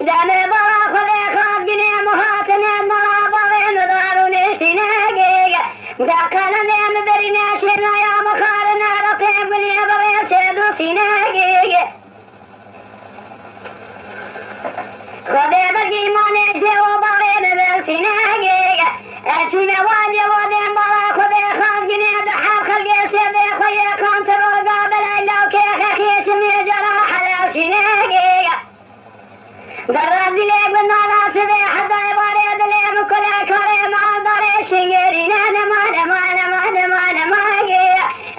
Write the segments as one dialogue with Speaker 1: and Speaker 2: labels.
Speaker 1: دمي برا خذي خاف جني مهاتني مرابا وين داروني سناقي دقلني مدري شنا يا مخارنا رقيب لي بغي سيدو سناقي خذي بقي ماني جوابا وين بالسناقي اشونا والي ودين برا خذي خاف جني دحاب خلقي سيدي خويا كونترو قابل لو كيخ خيش من جراح لو سناقي درد لي قلنا لا سبي حتى يباري لي بكل كريم عذري شنقرين انا ما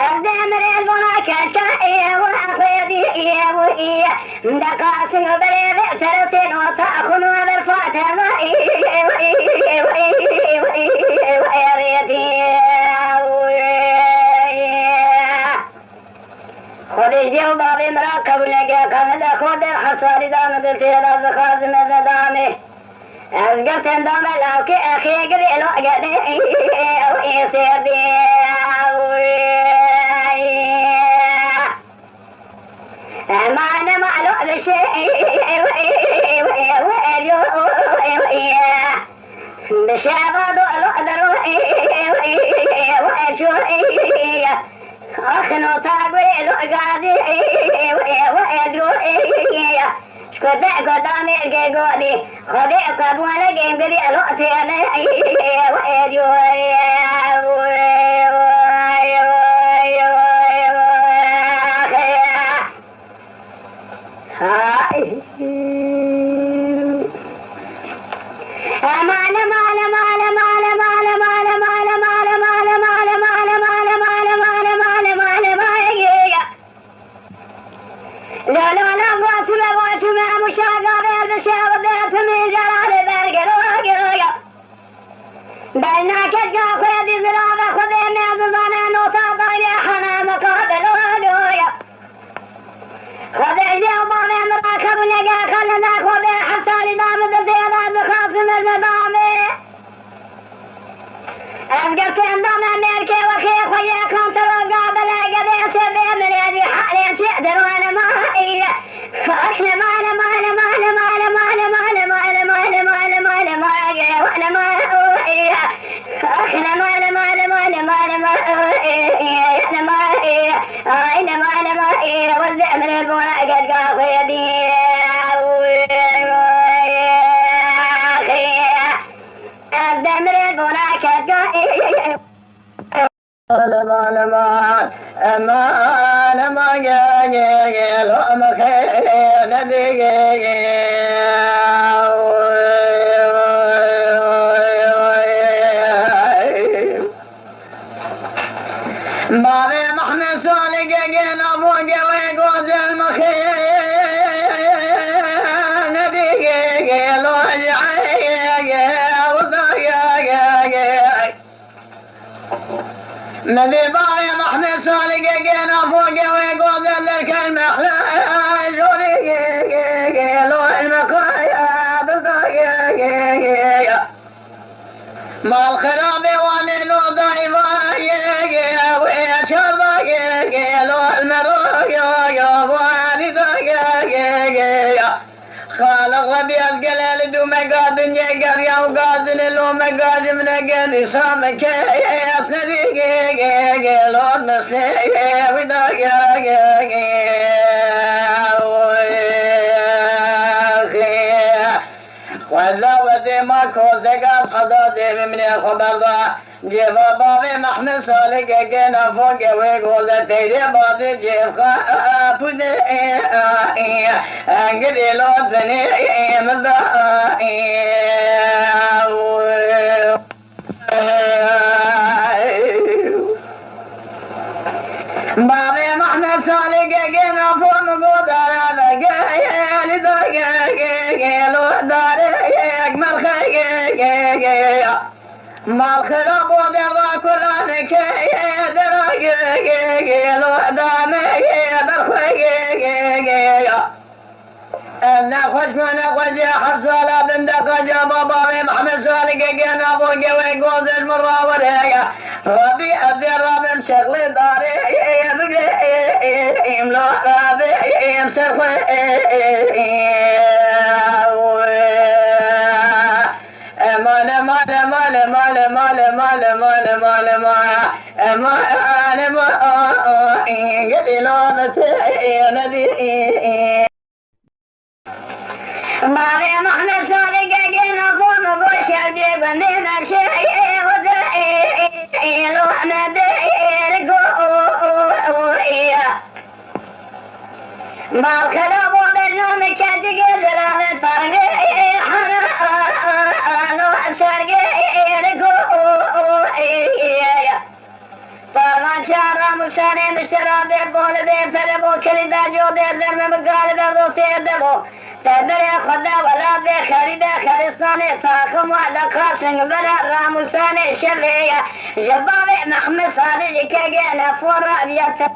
Speaker 1: أقدم ريضنا كالشائية وأخيدي وإيه دقاسن بلي بئسرتين وتأخن وبالفاتح وإيريتي خذ الجوبة بمراكب لقى كان خذ الحصار دام دلتي الأزخاز من دامي أزقرت دام لوكي أخي قري الوقت وإيسيدي ما أنا معلوم بشيء بشابه الأقدر وأشوي أخنو تاقوي الوقادي وأدوي شكوزع قدامي القيقودي خذي قبوانا قيمقري الوقتي أنا وأدوي بينك الجاخذ زرابة خذي من ظنان وطابعني حنا مقابل خذي الجوبة من مراكب لقى خلنا خذي حصالي دامد الزيادة بخاف من الزبامي أفقلت عندما ملكي وخي خويا كنت رقابل قد يسبي من يدي حالي شئدر وانا ما هي فأكل مالا مالا مالا مالا مالا مالا مالا مالا مالا مالا مالا وانا ما هي فأكل مالا مالا مالا مالا مالا انا ما هي انا مالا ما هي وزع من البونا قد قاف يدي الدمر البونا قد قاف لما جاء لهم خير نبي بابي محمد صالح جينا فوق ويقوز المخير نبي لو نبي باي محمد صالح جينا فوق ويقوز الكلمة جوري لو المقايا بضايا ما الخراب وانين وضعيفا ويشرب لو المرويا واني خالق ربي القلال دو مقادن يقر يا وقادن لو مقادن من قل صامك يسندي لو المسني ولا ودي ما كوزقات خدادي من خبر ضاع جيبا بابي محمد صالح جينا فوق ويقول تيجي بابي جيب خافني انقلي لو ثني مضاعي بابي محمد صالح جينا فوق مقود على بقايا لو داري اجمل خير ما الخراب وبيضا كلانك دراجي لو دامي بالخير أنا خوش من خوش حصالة بندق جابا بابي محمد صالح جينا فوق ويقوز المراورية ربي أبي رابم شغلي داري لو رابي سخوي مالي محنا سالي قاقين أقوم بوشر جيبني نشي وزي لو أنا دير قوية بالكلام وبالنوم كاتي قدر على طرقي لو أسرقي قوية طبعا شارع مساني مشترى بيبول بيفربو كل داجو دير زرم بقال دردو سير دبو تدري خدا ولا بخري بخرستاني فاكم وعدا قاسم برا راموساني شلية جبابي محمد صالح كاقينا فورا بيتا